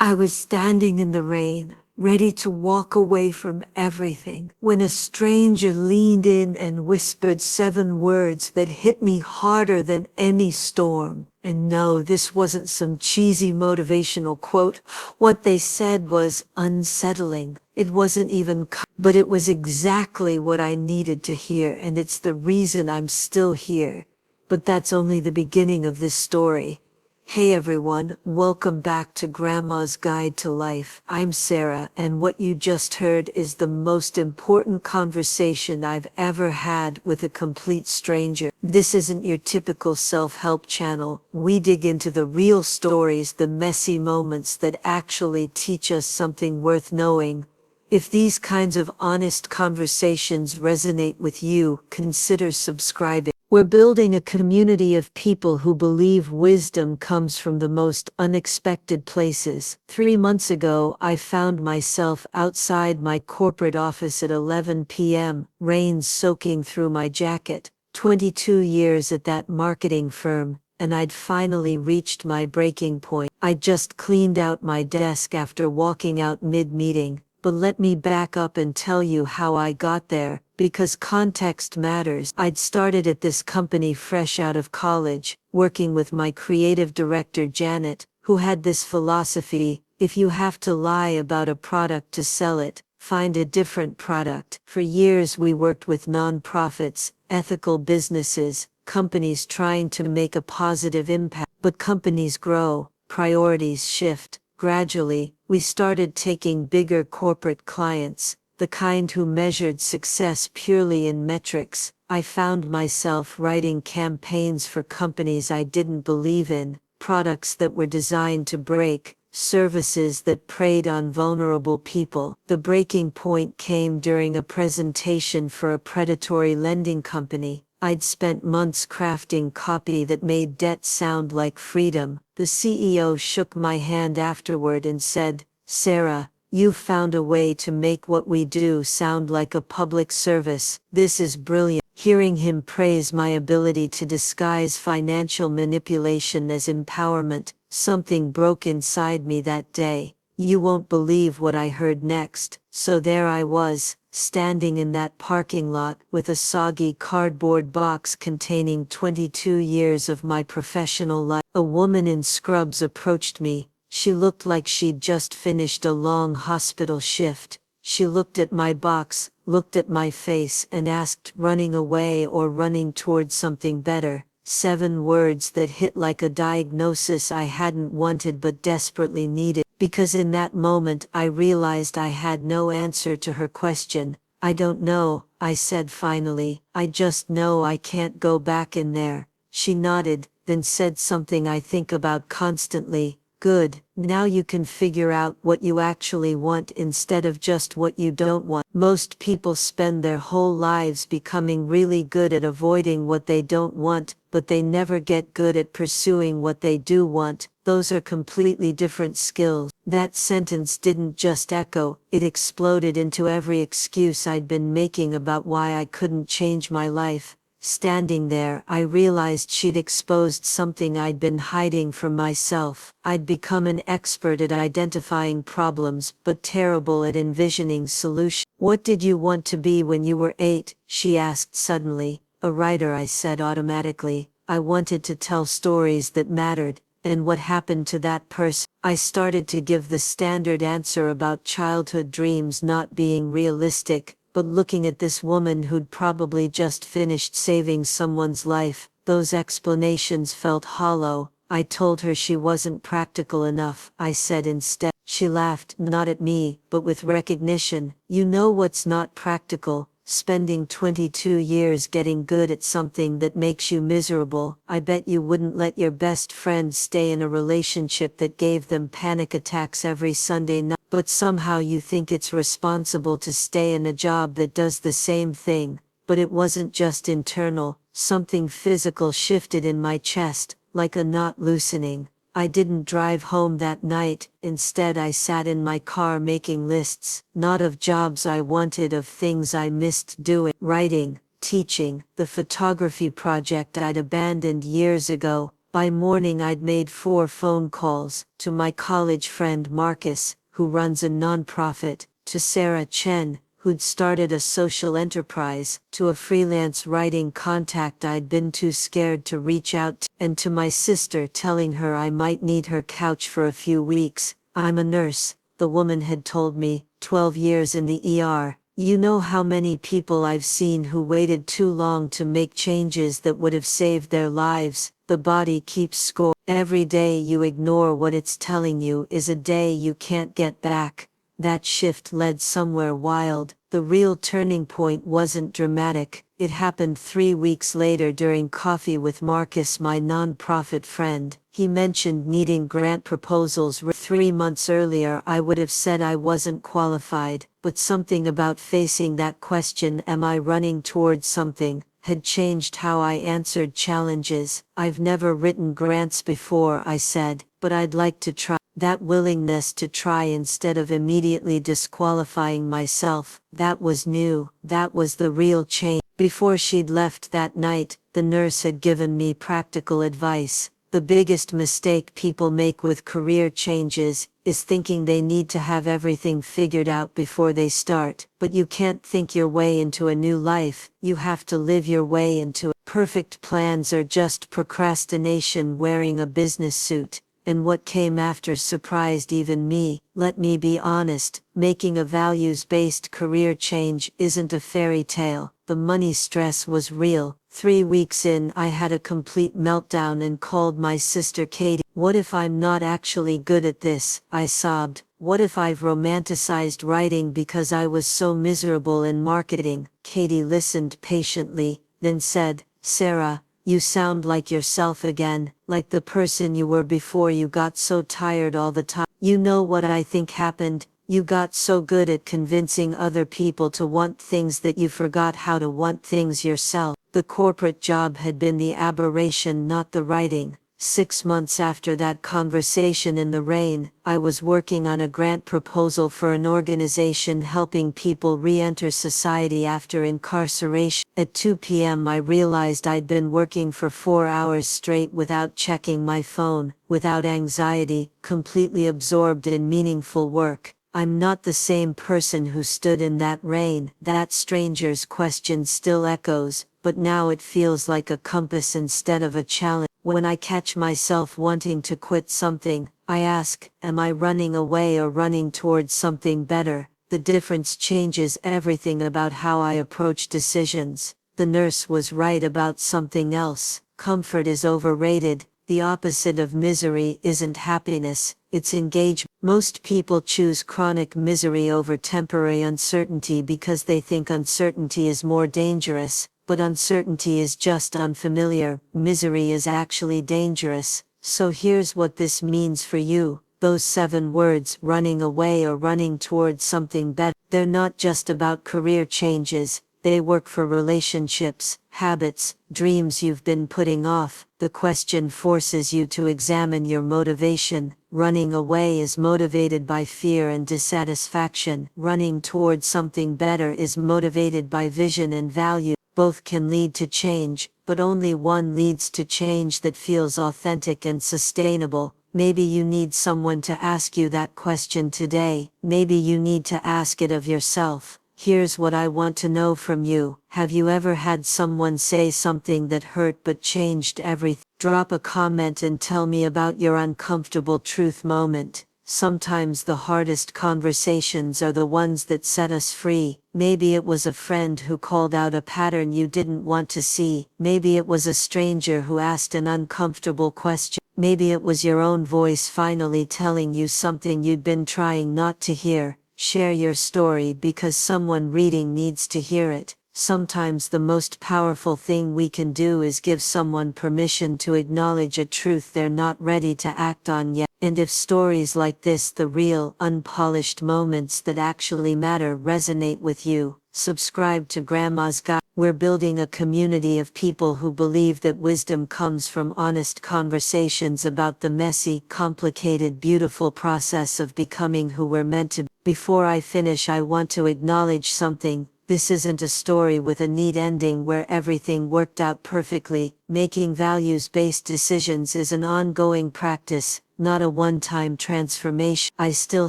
I was standing in the rain, ready to walk away from everything, when a stranger leaned in and whispered 7 words that hit me harder than any storm. And no, this wasn't some cheesy motivational quote. What they said was unsettling. It wasn't even, but it was exactly what I needed to hear, and it's the reason I'm still here. But that's only the beginning of this story. Hey everyone, welcome back to Grandma's Guide to Life. I'm Sarah, and what you just heard is the most important conversation I've ever had with a complete stranger. This isn't your typical self-help channel. We dig into the real stories, the messy moments that actually teach us something worth knowing. If these kinds of honest conversations resonate with you, consider subscribing. We're building a community of people who believe wisdom comes from the most unexpected places. 3 months ago, I found myself outside my corporate office at 11 p.m., rain soaking through my jacket. 22 years at that marketing firm, and I'd finally reached my breaking point. I just cleaned out my desk after walking out mid-meeting. But let me back up and tell you how I got there, because context matters. I'd started at this company fresh out of college, working with my creative director Janet, who had this philosophy: if you have to lie about a product to sell it, find a different product. For years we worked with nonprofits, ethical businesses, companies trying to make a positive impact. But companies grow, priorities shift. Gradually, we started taking bigger corporate clients, the kind who measured success purely in metrics. I found myself writing campaigns for companies I didn't believe in, products that were designed to break, services that preyed on vulnerable people. The breaking point came during a presentation for a predatory lending company. I'd spent months crafting copy that made debt sound like freedom. The CEO shook my hand afterward and said, "Sarah, you've found a way to make what we do sound like a public service. This is brilliant." Hearing him praise my ability to disguise financial manipulation as empowerment, something broke inside me that day. You won't believe what I heard next. So there I was, standing in that parking lot with a soggy cardboard box containing 22 years of my professional life. A woman in scrubs approached me. She looked like she'd just finished a long hospital shift. She looked at my box, looked at my face, and asked, running away or running towards something better? 7 words that hit like a diagnosis I hadn't wanted but desperately needed. Because in that moment I realized I had no answer to her question. "I don't know," I said finally. "I just know I can't go back in there." She nodded, then said something I think about constantly. "Good, now you can figure out what you actually want instead of just what you don't want." Most people spend their whole lives becoming really good at avoiding what they don't want, but they never get good at pursuing what they do want. Those are completely different skills. That sentence didn't just echo, it exploded into every excuse I'd been making about why I couldn't change my life. Standing there, I realized she'd exposed something I'd been hiding from myself. I'd become an expert at identifying problems, but terrible at envisioning solutions. "What did you want to be when you were 8? She asked suddenly. "A writer," I said automatically. I wanted to tell stories that mattered. "And what happened to that person?" I started to give the standard answer about childhood dreams not being realistic. But looking at this woman who'd probably just finished saving someone's life, those explanations felt hollow. I told her she wasn't practical enough, I said instead. She laughed, not at me, but with recognition. "You know what's not practical? Spending 22 years getting good at something that makes you miserable. I bet you wouldn't let your best friend stay in a relationship that gave them panic attacks every Sunday night. But somehow you think it's responsible to stay in a job that does the same thing." But it wasn't just internal. Something physical shifted in my chest, like a knot loosening. I didn't drive home that night. Instead I sat in my car making lists, not of jobs I wanted, of things I missed doing. Writing, teaching, the photography project I'd abandoned years ago. By morning I'd made 4 phone calls, to my college friend Marcus, who runs a nonprofit, to Sarah Chen, who'd started a social enterprise, to a freelance writing contact I'd been too scared to reach out to, and to my sister telling her I might need her couch for a few weeks. I'm a nurse, the woman had told me, 12 years in the ER. You know how many people I've seen who waited too long to make changes that would have saved their lives. The body keeps score. Every day you ignore what it's telling you is a day you can't get back. That shift led somewhere wild. The real turning point wasn't dramatic. It happened 3 weeks later during coffee with Marcus, my nonprofit friend. He mentioned needing grant proposals. 3 months earlier I would have said I wasn't qualified, but something about facing that question, am I running towards something, had changed how I answered challenges. I've never written grants before, I said, but I'd like to try. That willingness to try instead of immediately disqualifying myself, that was new, that was the real change. Before she'd left that night, the nurse had given me practical advice. The biggest mistake people make with career changes is thinking they need to have everything figured out before they start. But you can't think your way into a new life, you have to live your way into it. Perfect plans are just procrastination wearing a business suit. And what came after surprised even me. Let me be honest, making a values-based career change isn't a fairy tale. The money stress was real. 3 weeks in, I had a complete meltdown and called my sister Katie. What if I'm not actually good at this? I sobbed. What if I've romanticized writing because I was so miserable in marketing? Katie listened patiently, then said, Sarah, you sound like yourself again, like the person you were before you got so tired all the time. You know what I think happened? You got so good at convincing other people to want things that you forgot how to want things yourself. The corporate job had been the aberration, not the writing. 6 months after that conversation in the rain, I was working on a grant proposal for an organization helping people re-enter society after incarceration. At 2 p.m. I realized I'd been working for 4 hours straight without checking my phone, without anxiety, completely absorbed in meaningful work. I'm not the same person who stood in that rain. That stranger's question still echoes, but now it feels like a compass instead of a challenge. When I catch myself wanting to quit something, I ask, am I running away or running towards something better? The difference changes everything about how I approach decisions. The nurse was right about something else. Comfort is overrated. The opposite of misery isn't happiness, it's engagement. Most people choose chronic misery over temporary uncertainty because they think uncertainty is more dangerous, but uncertainty is just unfamiliar. Misery is actually dangerous. So here's what this means for you. Those 7 words, running away or running towards something better, they're not just about career changes. They work for relationships, habits, dreams you've been putting off. The question forces you to examine your motivation. Running away is motivated by fear and dissatisfaction. Running towards something better is motivated by vision and value. Both can lead to change, but only one leads to change that feels authentic and sustainable. Maybe you need someone to ask you that question today. Maybe you need to ask it of yourself. Here's what I want to know from you. Have you ever had someone say something that hurt but changed everything? Drop a comment and tell me about your uncomfortable truth moment. Sometimes the hardest conversations are the ones that set us free. Maybe it was a friend who called out a pattern you didn't want to see. Maybe it was a stranger who asked an uncomfortable question. Maybe it was your own voice finally telling you something you'd been trying not to hear. Share your story because someone reading needs to hear it. Sometimes the most powerful thing we can do is give someone permission to acknowledge a truth they're not ready to act on yet. And if stories like this, the real, unpolished moments that actually matter, resonate with you, subscribe to Grandma's Guide. We're building a community of people who believe that wisdom comes from honest conversations about the messy, complicated, beautiful process of becoming who we're meant to be. Before I finish, I want to acknowledge something. This isn't a story with a neat ending where everything worked out perfectly. Making values-based decisions is an ongoing practice, not a one-time transformation. I still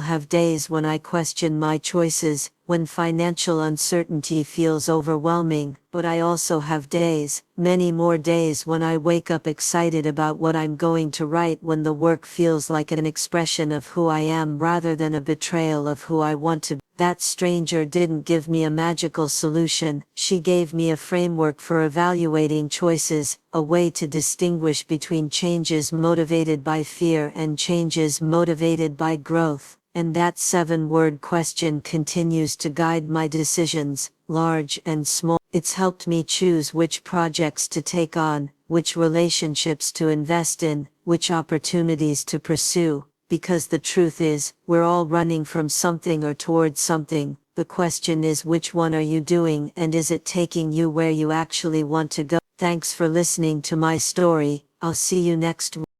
have days when I question my choices, when financial uncertainty feels overwhelming, but I also have days, many more days, when I wake up excited about what I'm going to write, when the work feels like an expression of who I am rather than a betrayal of who I want to be. That stranger didn't give me a magical solution, she gave me a framework for evaluating choices, a way to distinguish between changes motivated by fear and changes motivated by growth. And that 7-word question continues to guide my decisions, large and small. It's helped me choose which projects to take on, which relationships to invest in, which opportunities to pursue. Because the truth is, we're all running from something or towards something. The question is, which one are you doing, and is it taking you where you actually want to go? Thanks for listening to my story. I'll see you next week.